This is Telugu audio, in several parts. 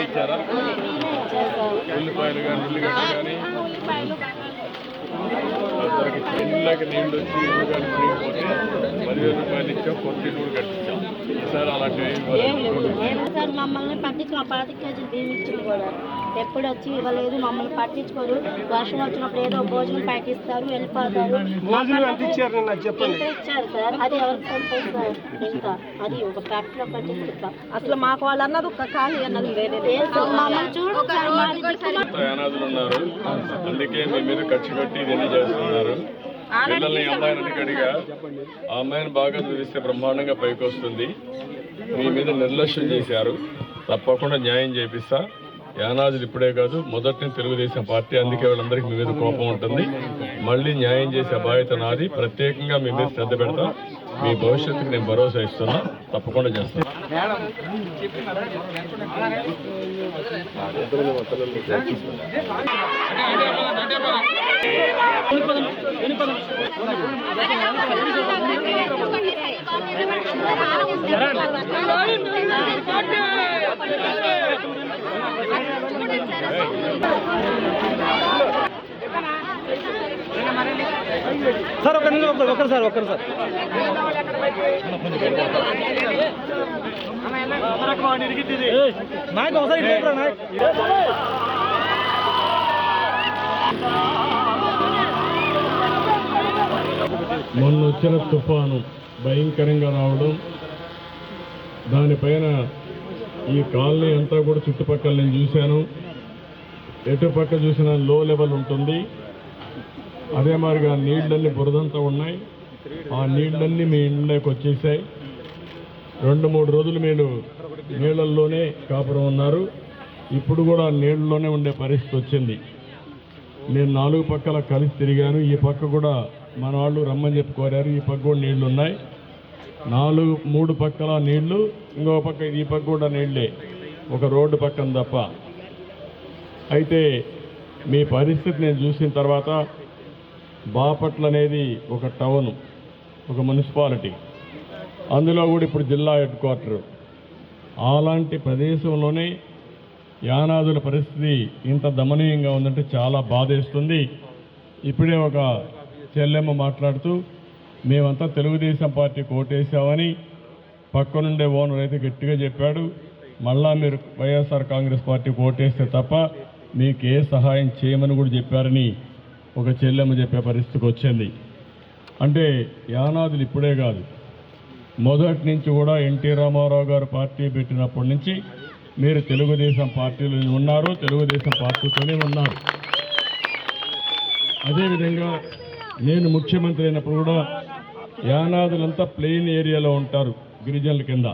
ఇచ్చారా? ఉల్లిపాయలు కానీ ఉల్లిగడ్డ కానీ అందరికి పెళ్ళకి నీళ్ళు వచ్చి ఇల్లు కానీ మునిగిపోతే 10,000 రూపాయలు ఇచ్చాం, కొద్ది నూనె కట్టించాం. ఈసారి అలాంటివి సార్ మమ్మల్ని పట్టించుకో 10 కేజీలు బియ్యం ఇచ్చింది కూడా ఎప్పుడు వచ్చి ఇవ్వలేదు. మమ్మల్ని పట్టించుకోరు. వర్షం వచ్చినప్పుడు ఏదో భోజనం ప్యాక్ ఇస్తారు, వెళ్ళిపోతారు. ఇచ్చారు సార్, అది ఎవరికి సరిపోతుంది సార్? ఇంకా అది ఒక ప్యాక్లో కట్టి అసలు మాకు వాళ్ళు అన్నది ఒక ఖాళీ అన్నది మమ్మల్ని చూడండి. అనాథులు ఉన్నారు, అందుకే మీ మీద ఖర్చు పెట్టి ఇవన్నీ చేస్తున్నారు. పిల్లల్ని అమ్మాయిని అడిగా, ఆ అమ్మాయిని బాగా చదివిస్తే బ్రహ్మాండంగా పైకి వస్తుంది. మీ మీద నిర్లక్ష్యం చేశారు, తప్పకుండా న్యాయం చేపిస్తా. యానాదులు ఇప్పుడే కాదు, మొదటి తెలుగుదేశం పార్టీ, అందుకే వాళ్ళందరికీ మీ మీద కోపం ఉంటుంది. మళ్ళీ న్యాయం చేసే బాధ్యత నాది. ప్రత్యేకంగా మీ మీద శ్రద్ధ పెడతా. మీ భవిష్యత్తుకు నేను భరోసా ఇస్తున్నా, తప్పకుండా చేస్తాను. సార్ ఒక్కరు సార్ నాయకు ఒకసారి మొన్న వచ్చిన తుఫాను భయంకరంగా రావడం, దానిపైన ఈ కాలనీ అంతా కూడా చుట్టుపక్కల నేను చూశాను. ఎటుపక్క చూసినా లో లెవెల్ ఉంటుంది. అదే మాదిరిగా నీళ్ళన్నీ బురదంతా ఉన్నాయి. ఆ నీళ్ళన్నీ మీ ఇంట్లోకి వచ్చేసాయి. 2-3 రోజులు మీరు నీళ్ళల్లోనే కాపురం ఉన్నారు. ఇప్పుడు కూడా నీళ్ళలోనే ఉండే పరిస్థితి వచ్చింది. నేను 4 పక్కల కలిసి తిరిగాను. ఈ పక్క కూడా మన వాళ్ళు రమ్మని చెప్పి కోరారు. ఈ పక్క కూడా నీళ్లు ఉన్నాయి. 3 పక్కల నీళ్లు, ఇంకో పక్క ఈ పక్క కూడా నీళ్లే, ఒక రోడ్డు పక్కన తప్ప. అయితే మీ పరిస్థితి నేను చూసిన తర్వాత, బాపట్ల అనేది ఒక టౌన్, ఒక మున్సిపాలిటీ, అందులో కూడా ఇప్పుడు జిల్లా హెడ్ క్వార్టర్. అలాంటి ప్రదేశంలోనే యానాదుల పరిస్థితి ఇంత దమనీయంగా ఉందంటే చాలా బాధేస్తుంది. ఇప్పుడే ఒక చెల్లెమ్మ మాట్లాడుతూ, మేమంతా తెలుగుదేశం పార్టీకి ఓటేసామని పక్కనుండే ఓనర్ అయితే గట్టిగా చెప్పాడు. మళ్ళా మీరు వైఎస్ఆర్ కాంగ్రెస్ పార్టీకి ఓటేస్తే తప్ప మీకు ఏ సహాయం చేయమని కూడా చెప్పారని ఒక చెల్లెమ్మ చెప్పే పరిస్థితికి వచ్చింది. అంటే యానాదులు ఇప్పుడే కాదు, మొదటి నుంచి కూడా ఎన్టీ రామారావు గారు పార్టీ పెట్టినప్పటి నుంచి మీరు తెలుగుదేశం పార్టీలో ఉన్నారు, తెలుగుదేశం పార్టీతోనే ఉన్నారు. అదేవిధంగా నేను ముఖ్యమంత్రి అయినప్పుడు కూడా యానాదులంతా ప్లెయిన్ ఏరియాలో ఉంటారు, గిరిజనుల కింద.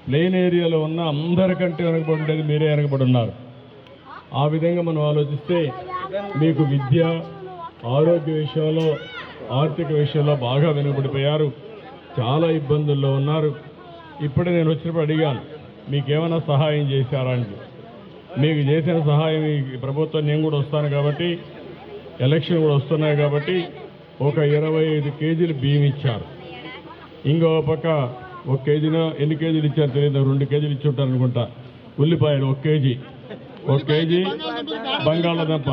ప్లెయిన్ ఏరియాలో ఉన్న అందరికంటే వెనకబడి ఉండేది మీరే వెనకబడి ఉన్నారు. ఆ విధంగా మనం ఆలోచిస్తే మీకు విద్య, ఆరోగ్య విషయంలో, ఆర్థిక విషయంలో బాగా వెనుకబడిపోయారు, చాలా ఇబ్బందుల్లో ఉన్నారు. ఇప్పుడే నేను వచ్చినప్పుడు అడిగాను, మీకేమైనా సహాయం చేశారా అంటే, మీకు చేసిన సహాయం ఈ ప్రభుత్వం, నేను కూడా వస్తాను కాబట్టి, ఎలక్షన్ కూడా వస్తున్నాయి కాబట్టి ఒక 25 కేజీలు బియ్యం ఇచ్చారు. ఇంకో పక్క 1 కేజీలో ఎన్ని కేజీలు ఇచ్చారు తెలియదు, 2 కేజీలు ఇచ్చి ఉంటారు అనుకుంటా. ఉల్లిపాయలు 1 కేజీ, 1 కేజీ బంగాళాదుంప.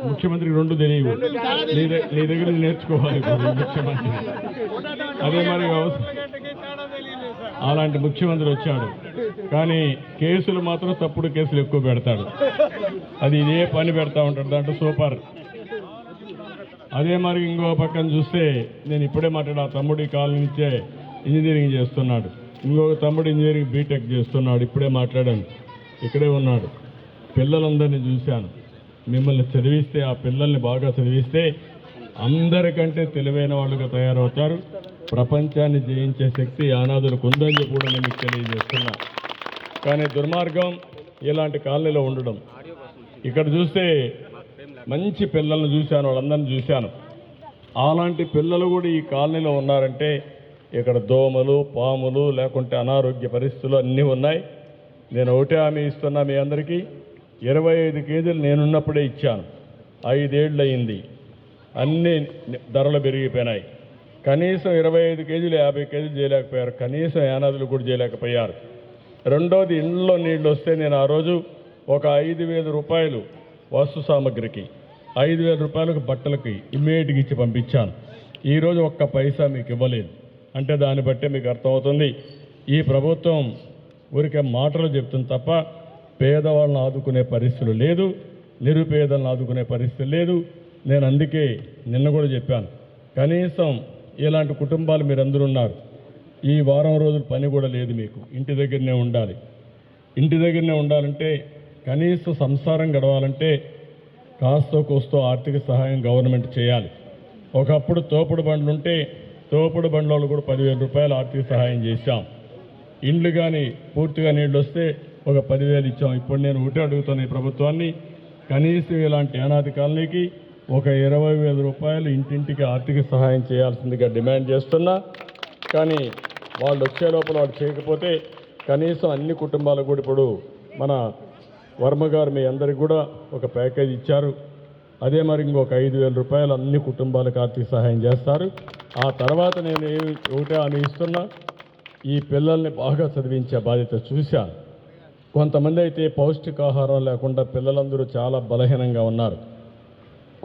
ముఖ్యమంత్రికి 2 తెలియవు, నీ దగ్గర నేర్చుకోవాలి ముఖ్యమంత్రి. అదే మరి అలాంటి ముఖ్యమంత్రి వచ్చాడు, కానీ కేసులు మాత్రం తప్పుడు కేసులు ఎక్కువ పెడతాడు. అది ఇదే పని పెడతా ఉంటాడు, దాంట్లో సూపర్. అదే మరి ఇంకో పక్కన చూస్తే, నేను ఇప్పుడే మాట్లాడా, తమ్ముడి కాలనీ నుంచే ఇంజనీరింగ్ చేస్తున్నాడు, ఇంకొక తమ్ముడు ఇంజనీరింగ్ బీటెక్ చేస్తున్నాడు, ఇప్పుడే మాట్లాడాను, ఇక్కడే ఉన్నాడు. పిల్లలందరినీ చూశాను. మిమ్మల్ని చదివిస్తే, ఆ పిల్లల్ని బాగా చదివిస్తే అందరికంటే తెలివైన వాళ్ళుగా తయారవుతారు. ప్రపంచాన్ని జయించే శక్తి యానాదులకు ఉందని చెప్పి కూడా నేను మీకు తెలియజేస్తున్నా. కానీ దుర్మార్గం ఇలాంటి కాలనీలో ఉండడం. ఇక్కడ చూస్తే మంచి పిల్లలను చూశాను, వాళ్ళందరినీ చూశాను. అలాంటి పిల్లలు కూడా ఈ కాలనీలో ఉన్నారంటే ఇక్కడ దోమలు, పాములు, లేకుంటే అనారోగ్య పరిస్థితులు అన్నీ ఉన్నాయి. నేను ఒకటే హామీ ఇస్తున్నా మీ అందరికీ, 25 కేజీలు నేనున్నప్పుడే ఇచ్చాను. 5 ఏళ్ళు అయింది, అన్ని ధరలు పెరిగిపోయినాయి. కనీసం 25 కేజీలు 50 కేజీలు చేయలేకపోయారు, కనీసం యానాదులు కూడా చేయలేకపోయారు. రెండోది ఇండ్లలో నీళ్ళు వస్తే నేను ఆ రోజు ఒక 5,000 రూపాయలు వస్తు సామగ్రికి 5,000 రూపాయలకు బట్టలకి ఇమ్మీడియట్గా ఇచ్చి పంపించాను. ఈరోజు ఒక్క పైసా మీకు ఇవ్వలేదు అంటే దాన్ని బట్టే మీకు అర్థమవుతుంది ఈ ప్రభుత్వం ఊరికే మాటలు చెప్తుంది తప్ప పేదవాళ్ళని ఆదుకునే పరిస్థితులు లేదు, నిరుపేదలను ఆదుకునే పరిస్థితి లేదు. నేను అందుకే నిన్న కూడా చెప్పాను, కనీసం ఇలాంటి కుటుంబాలు మీరందరూ ఉన్నారు. ఈ వారం రోజుల పని కూడా లేదు మీకు, ఇంటి దగ్గరనే ఉండాలి. ఇంటి దగ్గరనే ఉండాలంటే కనీసం సంసారం గడవాలంటే కాస్తో కోస్తో ఆర్థిక సహాయం గవర్నమెంట్ చేయాలి. ఒకప్పుడు తోపుడు బండ్లు ఉంటే తోపుడు బండ్ల కూడా 10,000 రూపాయలు ఆర్థిక సహాయం చేశాం. ఇండ్లు కానీ పూర్తిగా నీళ్ళు వస్తే ఒక 10,000 ఇచ్చాం. ఇప్పుడు నేను ఒకటే అడుగుతాను ఈ ప్రభుత్వాన్ని, కనీసం ఇలాంటి అనాథ కాలనీకి ఒక 20,000 రూపాయలు ఇంటింటికి ఆర్థిక సహాయం చేయాల్సిందిగా డిమాండ్ చేస్తున్నా. కానీ వాళ్ళు వచ్చే లోపల వాళ్ళు చేయకపోతే కనీసం అన్ని కుటుంబాలకు కూడా ఇప్పుడు మన వర్మ గారు మీ అందరికి కూడా ఒక ప్యాకేజ్ ఇచ్చారు. అదే మరి ఇంకొక 5,000 రూపాయలు అన్ని కుటుంబాలకు ఆర్థిక సహాయం చేస్తారు. ఆ తర్వాత నేను ఒకటే హామీ ఇస్తున్నా, ఈ పిల్లల్ని బాగా చదివించే బాధ్యత చూశాను. కొంతమంది అయితే పౌష్టికాహారం లేకుండా పిల్లలందరూ చాలా బలహీనంగా ఉన్నారు.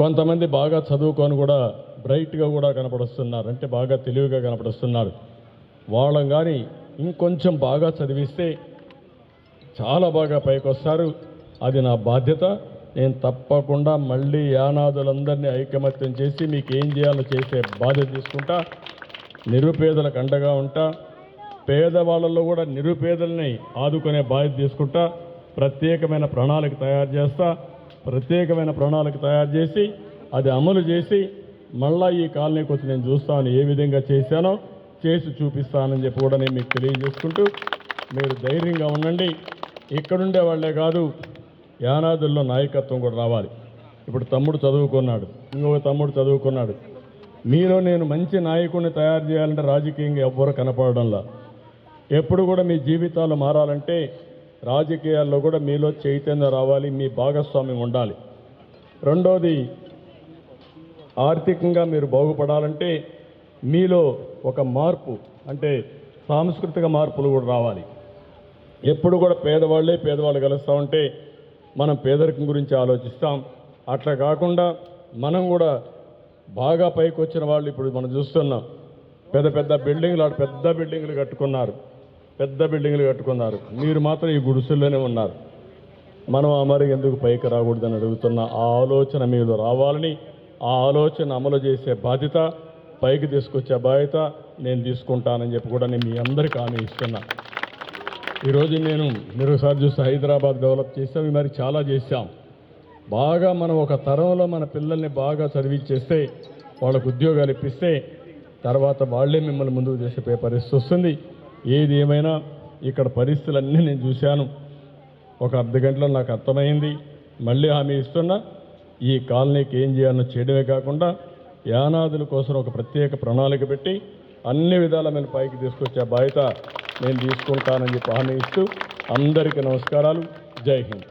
కొంతమంది బాగా చదువుకొని కూడా బ్రైట్గా కూడా కనపడుస్తున్నారు, అంటే బాగా తెలివిగా కనపడుస్తున్నారు. వాళ్ళని కానీ ఇంకొంచెం బాగా చదివిస్తే చాలా బాగా పైకి వస్తారు. అది నా బాధ్యత. నేను తప్పకుండా మళ్ళీ యానాదులందరినీ ఐకమత్యం చేసి మీకు ఏం చేయాలో చేసే బాధ్యత తీసుకుంటా. నిరుపేదలకు అండగా ఉంటా. పేదవాళ్ళల్లో కూడా నిరుపేదల్ని ఆదుకునే బాధ్యత తీసుకుంటా. ప్రత్యేకమైన ప్రణాళిక తయారు చేస్తా. ప్రత్యేకమైన ప్రణాళిక తయారు చేసి అది అమలు చేసి మళ్ళా ఈ కాలనీకి వచ్చి నేను చూస్తాను ఏ విధంగా చేశానో చేసి చూపిస్తానని చెప్పి కూడా నేను మీకు తెలియజేసుకుంటూ మీరు ధైర్యంగా ఉండండి. ఇక్కడుండే వాళ్ళే కాదు, యానాదుల్లో నాయకత్వం కూడా రావాలి. ఇప్పుడు తమ్ముడు చదువుకున్నాడు, ఇంకొక తమ్ముడు చదువుకున్నాడు. మీలో నేను మంచి నాయకుడిని తయారు చేయాలంటే రాజకీయంగా ఎవ్వరూ కనపడడంలా. ఎప్పుడు కూడా మీ జీవితాలు మారాలంటే రాజకీయాల్లో కూడా మీలో చైతన్యం రావాలి, మీ భాగస్వామ్యం ఉండాలి. రెండోది, ఆర్థికంగా మీరు బాగుపడాలంటే మీలో ఒక మార్పు అంటే సాంస్కృతిక మార్పులు కూడా రావాలి. ఎప్పుడు కూడా పేదవాళ్ళు కలుస్తూ ఉంటే మనం పేదరికం గురించి ఆలోచిస్తాం. అట్లా కాకుండా మనం కూడా బాగా పైకి వచ్చిన వాళ్ళు ఇప్పుడు మనం చూస్తున్నాం. పెద్ద బిల్డింగ్లు కట్టుకున్నారు. మీరు మాత్రం ఈ గుడిసెల్లోనే ఉన్నారు. మనం మరి ఎందుకు పైకి రాకూడదని అడుగుతున్న ఆ ఆలోచన మీలో రావాలని, ఆ ఆలోచన అమలు చేసే బాధ్యత, పైకి తీసుకొచ్చే బాధ్యత నేను తీసుకుంటానని చెప్పి కూడా నేను మీ అందరికీ హామీ ఇస్తున్నా. ఈరోజు మీరు ఒకసారి చూస్తే హైదరాబాద్ డెవలప్ చేసాం, మరి చాలా చేశాం. బాగా మనం ఒక తరంలో మన పిల్లల్ని బాగా చదివించేస్తే, వాళ్ళకు ఉద్యోగాలు ఇప్పిస్తే తర్వాత వాళ్ళే మిమ్మల్ని ముందుకు చేసే పరిస్థితి వస్తుంది. ఏది ఏమైనా ఇక్కడ పరిస్థితులన్నీ నేను చూశాను. ఒక అర్ధ గంటలో నాకు అర్థమైంది. మళ్ళీ హామీ ఇస్తున్నా, ఈ కాలనీకి ఏం చేయాలో చేయడమే కాకుండా యానాదుల కోసం ఒక ప్రత్యేక ప్రణాళిక పెట్టి అన్ని విధాల మీద పైకి తీసుకొచ్చే బాధ్యత నేను తీసుకుంటానని చెప్పి హామీ ఇస్తూ అందరికీ నమస్కారాలు. జై హింద్.